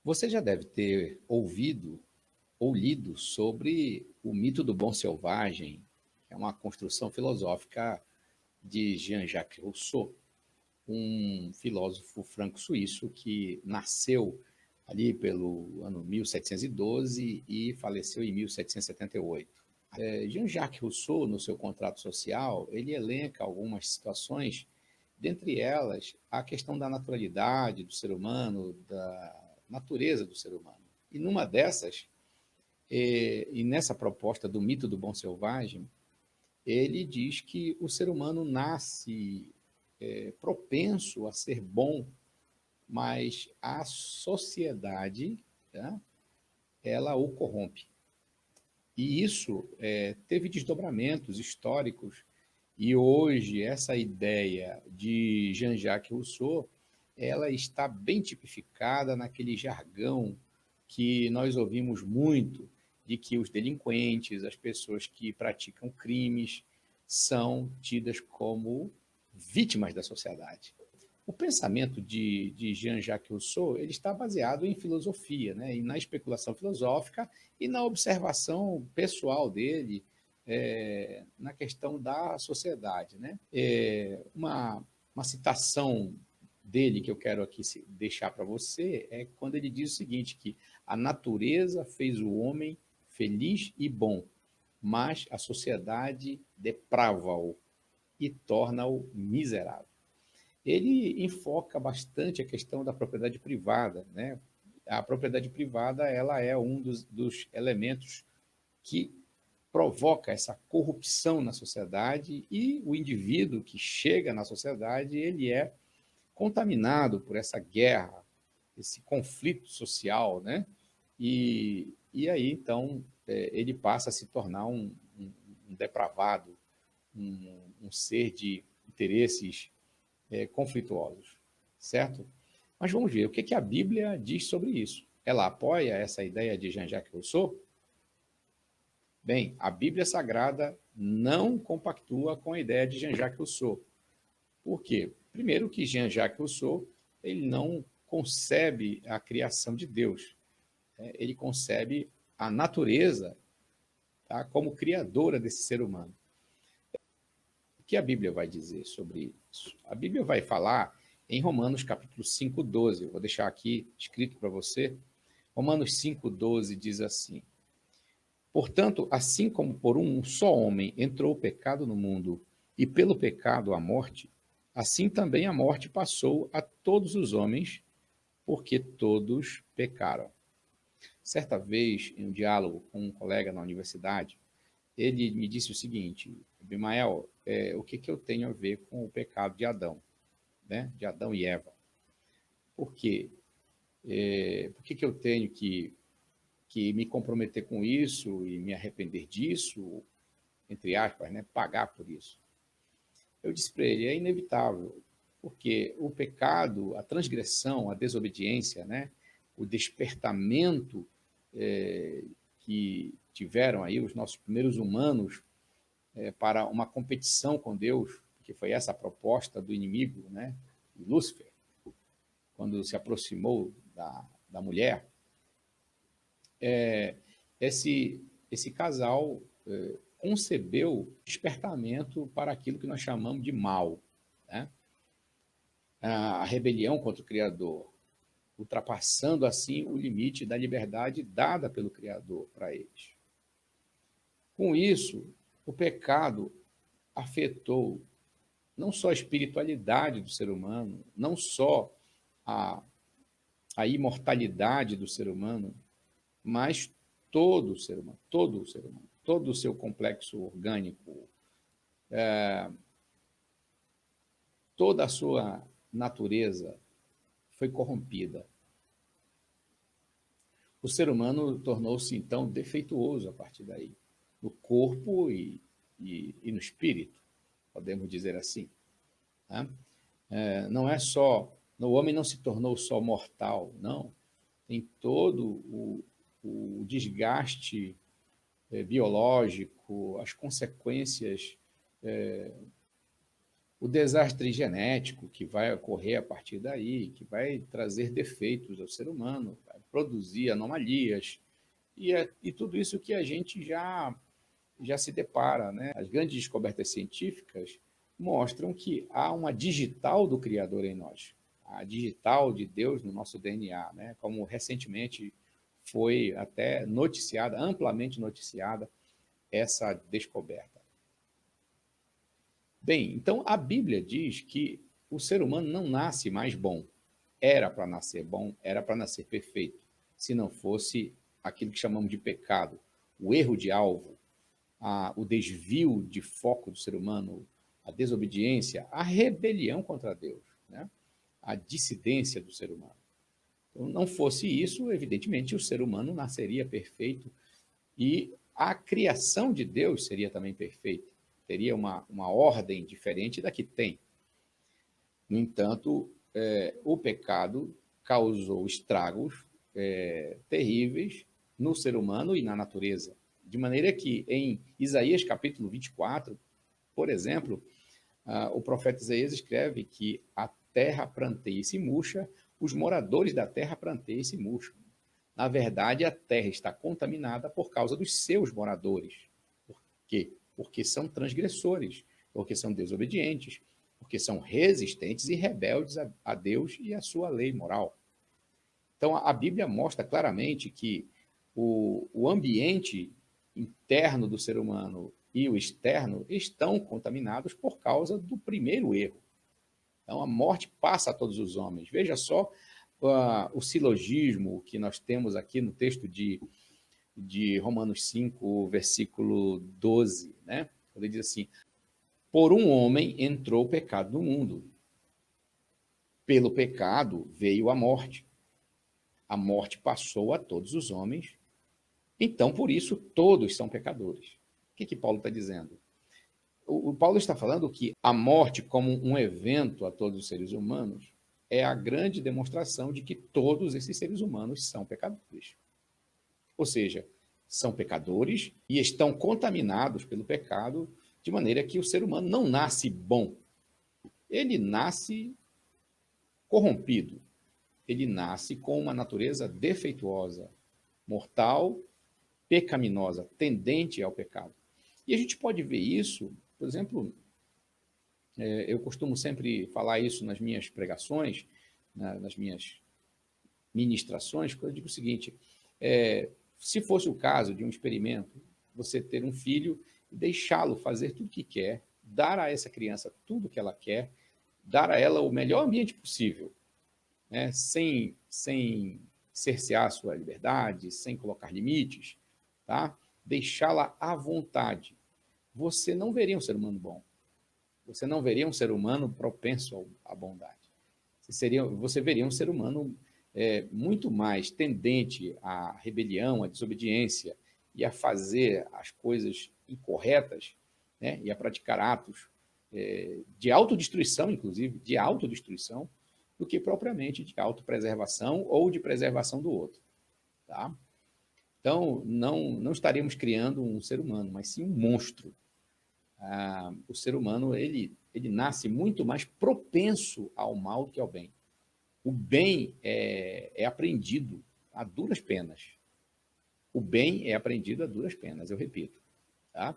Você já deve ter ouvido ou lido sobre o mito do bom selvagem, que é uma construção filosófica de Jean-Jacques Rousseau, um filósofo franco-suíço que nasceu ali pelo ano 1712 e faleceu em 1778. Jean-Jacques Rousseau, no seu Contrato Social, ele elenca algumas situações, dentre elas a questão da naturalidade do ser humano, da natureza do ser humano. E numa dessas, e nessa proposta do mito do bom selvagem, ele diz que o ser humano nasce propenso a ser bom, mas a sociedade, tá, ela o corrompe. E isso teve desdobramentos históricos, e hoje essa ideia de Jean-Jacques Rousseau, ela está bem tipificada naquele jargão que nós ouvimos muito, de que os delinquentes, as pessoas que praticam crimes, são tidas como vítimas da sociedade. O pensamento de Jean-Jacques Rousseau ele está baseado em filosofia, né? E na especulação filosófica e na observação pessoal dele na questão da sociedade. Né? Uma citação dele que eu quero aqui deixar para você é quando ele diz o seguinte, que a natureza fez o homem feliz e bom, mas a sociedade deprava-o e torna-o miserável. Ele enfoca bastante a questão da propriedade privada, né? A propriedade privada ela é um dos elementos que provoca essa corrupção na sociedade e o indivíduo que chega na sociedade ele é contaminado por essa guerra, esse conflito social, né? E aí então ele passa a se tornar um depravado, um ser de interesses conflituosos, certo? Mas vamos ver o que a Bíblia diz sobre isso. Ela apoia essa ideia de Jean-Jacques Rousseau? Bem, a Bíblia Sagrada não compactua com a ideia de Jean-Jacques Rousseau. Por quê? Primeiro que Jean-Jacques Rousseau ele não concebe a criação de Deus. Ele concebe a natureza, tá, como criadora desse ser humano. O que a Bíblia vai dizer sobre isso? A Bíblia vai falar em Romanos capítulo 5:12. Vou deixar aqui escrito para você. Romanos 5:12 diz assim: portanto, assim como por um só homem entrou o pecado no mundo, e pelo pecado a morte, assim também a morte passou a todos os homens, porque todos pecaram. Certa vez, em um diálogo com um colega na universidade, ele me disse o seguinte: Abimael, o que eu tenho a ver com o pecado de Adão, né? De Adão e Eva? Por quê? Por que eu tenho que me comprometer com isso e me arrepender disso, entre aspas, né? Pagar por isso? Eu disse para ele, é inevitável, porque o pecado, a transgressão, a desobediência, né? O despertamento que tiveram aí os nossos primeiros humanos para uma competição com Deus, que foi essa a proposta do inimigo, né? Lúcifer, quando se aproximou da mulher, esse casal concebeu despertamento para aquilo que nós chamamos de mal, né? A rebelião contra o Criador, ultrapassando assim o limite da liberdade dada pelo Criador para eles. Com isso, o pecado afetou não só a espiritualidade do ser humano, não só a, a imortalidade do ser humano, mas todo o ser humano, todo o seu complexo orgânico, toda a sua natureza foi corrompida. O ser humano tornou-se, então, defeituoso a partir daí, no corpo e no espírito, podemos dizer assim. Tá? Não é só, o homem não se tornou só mortal, não. Tem todo o desgaste biológico, as consequências o desastre genético que vai ocorrer a partir daí, que vai trazer defeitos ao ser humano, vai produzir anomalias, e tudo isso que a gente já se depara, né? As grandes descobertas científicas mostram que há uma digital do Criador em nós, a digital de Deus no nosso DNA, né? Como recentemente foi até noticiada, amplamente noticiada, essa descoberta. Bem, então a Bíblia diz que o ser humano não nasce mais bom. Era para nascer bom, era para nascer perfeito, se não fosse aquilo que chamamos de pecado, o erro de alvo, o desvio de foco do ser humano, a desobediência, a rebelião contra Deus, né? A dissidência do ser humano. Então, não fosse isso, evidentemente, o ser humano nasceria perfeito e a criação de Deus seria também perfeita. Teria uma ordem diferente da que tem. No entanto, o pecado causou estragos terríveis no ser humano e na natureza. De maneira que em Isaías capítulo 24, por exemplo, o profeta Isaías escreve que a terra pranteia e se murcha, os moradores da terra pranteiam e se murcham. Na verdade, a terra está contaminada por causa dos seus moradores. Por quê? Porque são transgressores, porque são desobedientes, porque são resistentes e rebeldes a Deus e a sua lei moral. Então, a Bíblia mostra claramente que o ambiente interno do ser humano e o externo estão contaminados por causa do primeiro erro. Então, a morte passa a todos os homens. Veja só o silogismo que nós temos aqui no texto de Romanos 5, versículo 12, né? Ele diz assim: por um homem entrou o pecado no mundo. Pelo pecado veio a morte. A morte passou a todos os homens. Então, por isso, todos são pecadores. O que Paulo está dizendo? O Paulo está falando que a morte, como um evento a todos os seres humanos, é a grande demonstração de que todos esses seres humanos são pecadores. Ou seja, são pecadores e estão contaminados pelo pecado, de maneira que o ser humano não nasce bom. Ele nasce corrompido. Ele nasce com uma natureza defeituosa, mortal, pecaminosa, tendente ao pecado. E a gente pode ver isso, por exemplo, eu costumo sempre falar isso nas minhas pregações, nas minhas ministrações, quando eu digo o seguinte: se fosse o caso de um experimento, você ter um filho e deixá-lo fazer tudo o que quer, dar a essa criança tudo o que ela quer, dar a ela o melhor ambiente possível, né, sem cercear a sua liberdade, sem colocar limites, tá? Deixá-la à vontade. Você não veria um ser humano bom. Você não veria um ser humano propenso à bondade. Você veria um ser humano muito mais tendente à rebelião, à desobediência e a fazer as coisas incorretas, né, e a praticar atos de autodestruição, inclusive, de autodestruição, do que propriamente de autopreservação ou de preservação do outro. Tá? Então, não estaríamos criando um ser humano, mas sim um monstro. O ser humano ele nasce muito mais propenso ao mal do que ao bem. O bem é aprendido a duras penas. O bem é aprendido a duras penas, eu repito. Tá?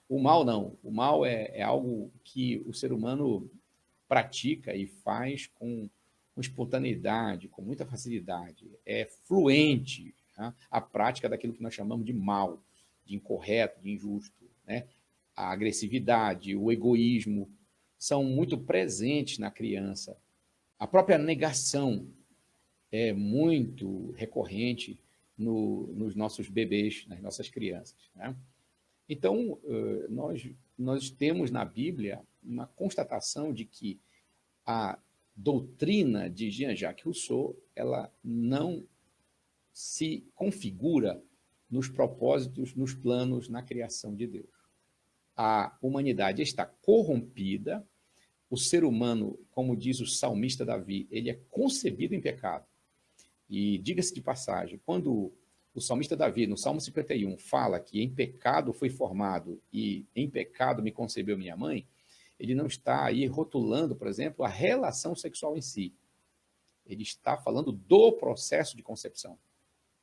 O mal não. O mal é algo que o ser humano pratica e faz com espontaneidade, com muita facilidade. É fluente, tá? A prática daquilo que nós chamamos de mal, de incorreto, de injusto, né? A agressividade, o egoísmo são muito presentes na criança. A própria negação é muito recorrente nos nossos bebês, nas nossas crianças, né? Então, nós temos na Bíblia uma constatação de que a doutrina de Jean-Jacques Rousseau ela não se configura nos propósitos, nos planos, na criação de Deus. A humanidade está corrompida, o ser humano, como diz o salmista Davi, ele é concebido em pecado. E diga-se de passagem, quando o salmista Davi, no Salmo 51, fala que em pecado fui formado e em pecado me concebeu minha mãe, ele não está aí rotulando, por exemplo, a relação sexual em si. Ele está falando do processo de concepção,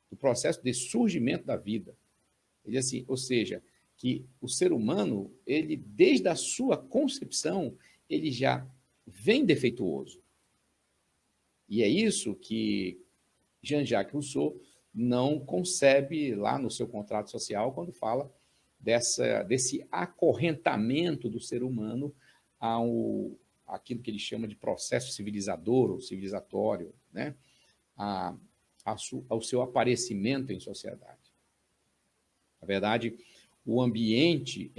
do processo de surgimento da vida. Ele assim, ou seja, que o ser humano, ele desde a sua concepção, ele já vem defeituoso. E é isso que Jean-Jacques Rousseau não concebe lá no seu contrato social quando fala desse acorrentamento do ser humano àquilo que ele chama de processo civilizador ou civilizatório, né? Ao seu aparecimento em sociedade. Na verdade, o ambiente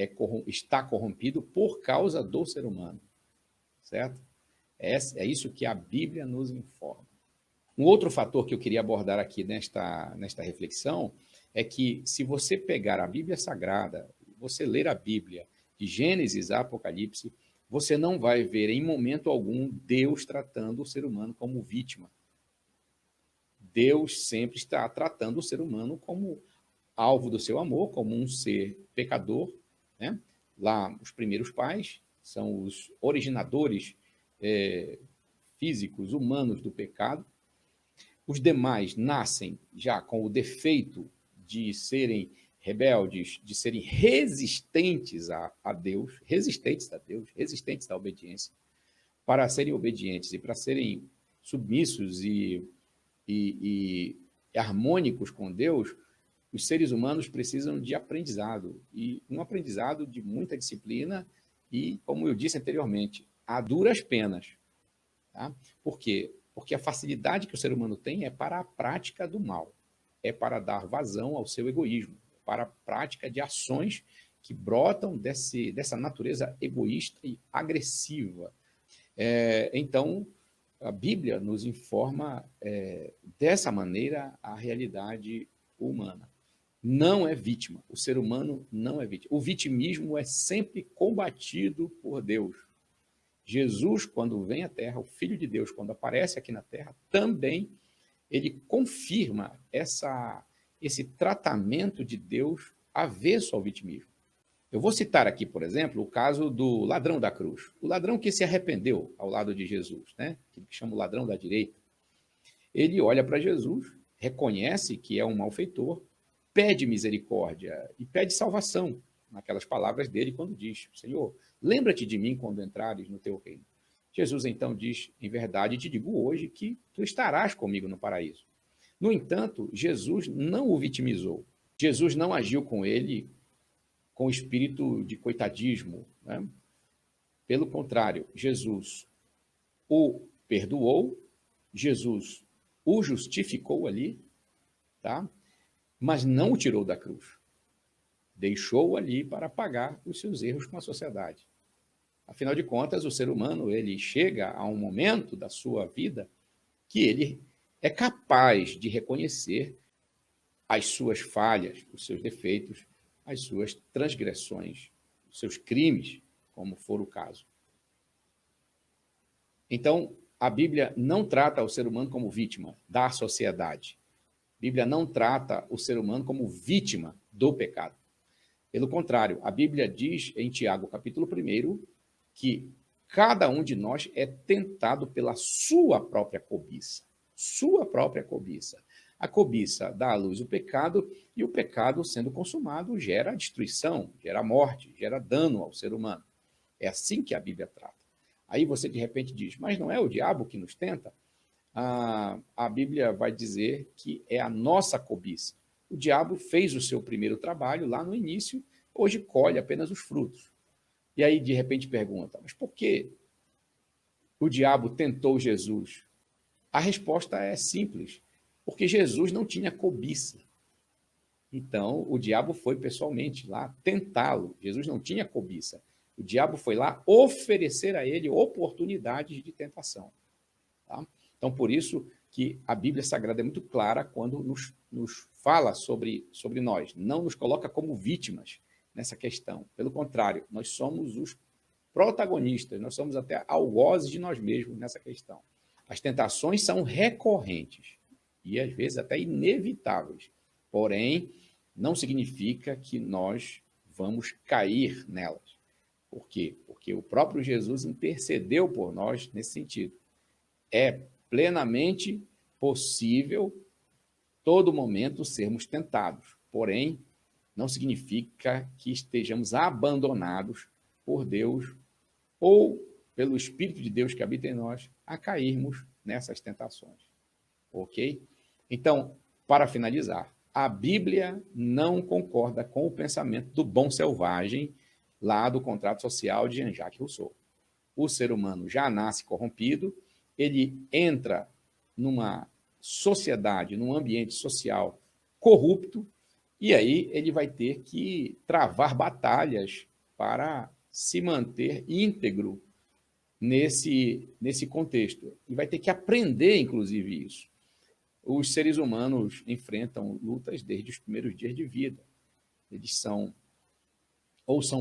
está corrompido por causa do ser humano, certo? É isso que a Bíblia nos informa. Um outro fator que eu queria abordar aqui nesta reflexão é que, se você pegar a Bíblia Sagrada, você ler a Bíblia de Gênesis a Apocalipse, você não vai ver em momento algum Deus tratando o ser humano como vítima. Deus sempre está tratando o ser humano como alvo do seu amor, como um ser pecador, né? Lá, os primeiros pais são os originadores físicos, humanos do pecado. Os demais nascem já com o defeito de serem rebeldes, de serem resistentes a Deus, resistentes à obediência. Para serem obedientes e para serem submissos e harmônicos com Deus, os seres humanos precisam de aprendizado, e um aprendizado de muita disciplina e, como eu disse anteriormente, a duras penas. Tá? Por quê? Porque a facilidade que o ser humano tem é para a prática do mal, é para dar vazão ao seu egoísmo, para a prática de ações que brotam dessa natureza egoísta e agressiva. Então, a Bíblia nos informa dessa maneira a realidade humana. Não é vítima, o ser humano não é vítima. O vitimismo é sempre combatido por Deus. Jesus, quando vem à Terra, o Filho de Deus, quando aparece aqui na Terra, também ele confirma esse tratamento de Deus avesso ao vitimismo. Eu vou citar aqui, por exemplo, o caso do ladrão da cruz. O ladrão que se arrependeu ao lado de Jesus, né? Que chama o ladrão da direita. Ele olha para Jesus, reconhece que é um malfeitor, pede misericórdia e pede salvação, naquelas palavras dele quando diz: Senhor, lembra-te de mim quando entrares no teu reino. Jesus então diz: em verdade te digo hoje que tu estarás comigo no paraíso. No entanto, Jesus não o vitimizou. Jesus não agiu com ele com espírito de coitadismo, né? Pelo contrário, Jesus o perdoou, Jesus o justificou ali, tá? Mas não o tirou da cruz. Deixou-o ali para pagar os seus erros com a sociedade. Afinal de contas, o ser humano, ele chega a um momento da sua vida que ele é capaz de reconhecer as suas falhas, os seus defeitos, as suas transgressões, os seus crimes, como for o caso. Então, a Bíblia não trata o ser humano como vítima da sociedade. A Bíblia não trata o ser humano como vítima do pecado. Pelo contrário, a Bíblia diz em Tiago, capítulo 1, que cada um de nós é tentado pela sua própria cobiça. Sua própria cobiça. A cobiça dá à luz o pecado, e o pecado, sendo consumado, gera destruição, gera morte, gera dano ao ser humano. É assim que a Bíblia trata. Aí você, de repente, diz: mas não é o diabo que nos tenta? A Bíblia vai dizer que é a nossa cobiça. O diabo fez o seu primeiro trabalho lá no início, hoje colhe apenas os frutos. E aí, de repente, pergunta: mas por que o diabo tentou Jesus? A resposta é simples: porque Jesus não tinha cobiça. Então, o diabo foi pessoalmente lá tentá-lo. Jesus não tinha cobiça. O diabo foi lá oferecer a ele oportunidades de tentação. Tá? Então, por isso que a Bíblia Sagrada é muito clara quando nos fala sobre nós. Não nos coloca como vítimas nessa questão. Pelo contrário, nós somos os protagonistas, nós somos até algozes de nós mesmos nessa questão. As tentações são recorrentes e, às vezes, até inevitáveis. Porém, não significa que nós vamos cair nelas. Por quê? Porque o próprio Jesus intercedeu por nós nesse sentido. É plenamente possível, todo momento, sermos tentados. Porém, não significa que estejamos abandonados por Deus ou pelo Espírito de Deus que habita em nós a cairmos nessas tentações. Ok? Então, para finalizar, a Bíblia não concorda com o pensamento do bom selvagem lá do contrato social de Jean-Jacques Rousseau. O ser humano já nasce corrompido, ele entra numa sociedade, num ambiente social corrupto, e aí ele vai ter que travar batalhas para se manter íntegro nesse contexto. E vai ter que aprender, inclusive, isso. Os seres humanos enfrentam lutas desde os primeiros dias de vida. Eles são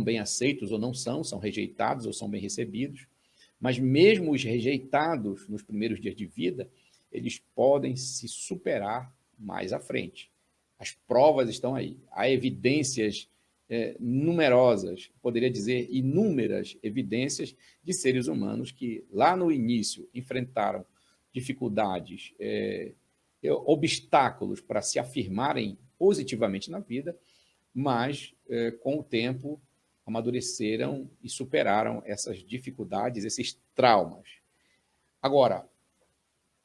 bem aceitos ou não são rejeitados ou são bem recebidos. Mas mesmo os rejeitados nos primeiros dias de vida, eles podem se superar mais à frente. As provas estão aí. Há evidências numerosas, poderia dizer inúmeras evidências de seres humanos que lá no início enfrentaram dificuldades, obstáculos para se afirmarem positivamente na vida, mas com o tempo amadureceram e superaram essas dificuldades, esses traumas. Agora,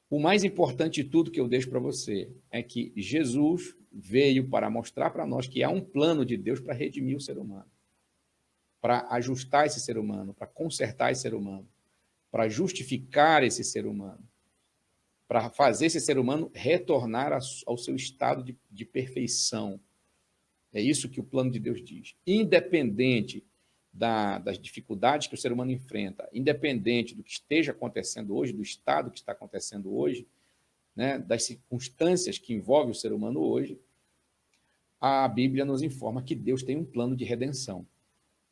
o mais importante de tudo que eu deixo para você é que Jesus veio para mostrar para nós que há um plano de Deus para redimir o ser humano, para ajustar esse ser humano, para consertar esse ser humano, para justificar esse ser humano, para fazer esse ser humano retornar ao seu estado de perfeição. É isso que o plano de Deus diz. Independente das dificuldades que o ser humano enfrenta, independente do que esteja acontecendo hoje, do estado que está acontecendo hoje, né, das circunstâncias que envolvem o ser humano hoje, a Bíblia nos informa que Deus tem um plano de redenção.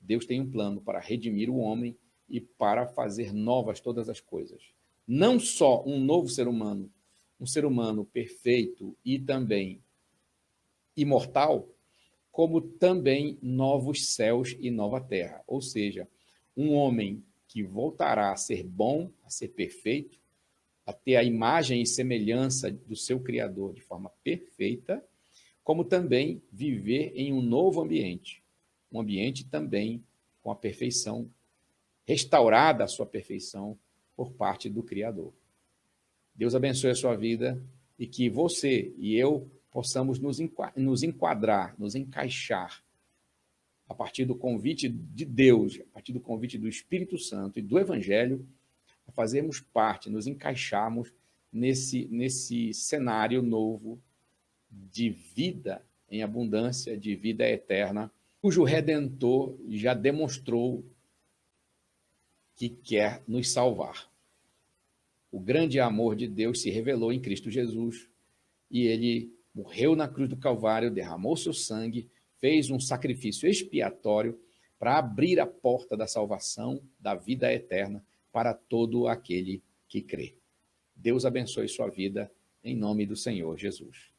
Deus tem um plano para redimir o homem e para fazer novas todas as coisas. Não só um novo ser humano, um ser humano perfeito e também imortal, como também novos céus e nova terra. Ou seja, um homem que voltará a ser bom, a ser perfeito, a ter a imagem e semelhança do seu Criador de forma perfeita, como também viver em um novo ambiente, um ambiente também com a perfeição, restaurada a sua perfeição por parte do Criador. Deus abençoe a sua vida e que você e eu possamos nos enquadrar, nos encaixar a partir do convite de Deus, a partir do convite do Espírito Santo e do Evangelho, a fazermos parte, nos encaixarmos nesse cenário novo de vida em abundância, de vida eterna, cujo Redentor já demonstrou que quer nos salvar. O grande amor de Deus se revelou em Cristo Jesus e ele morreu na cruz do Calvário, derramou seu sangue, fez um sacrifício expiatório para abrir a porta da salvação, da vida eterna, para todo aquele que crê. Deus abençoe sua vida, em nome do Senhor Jesus.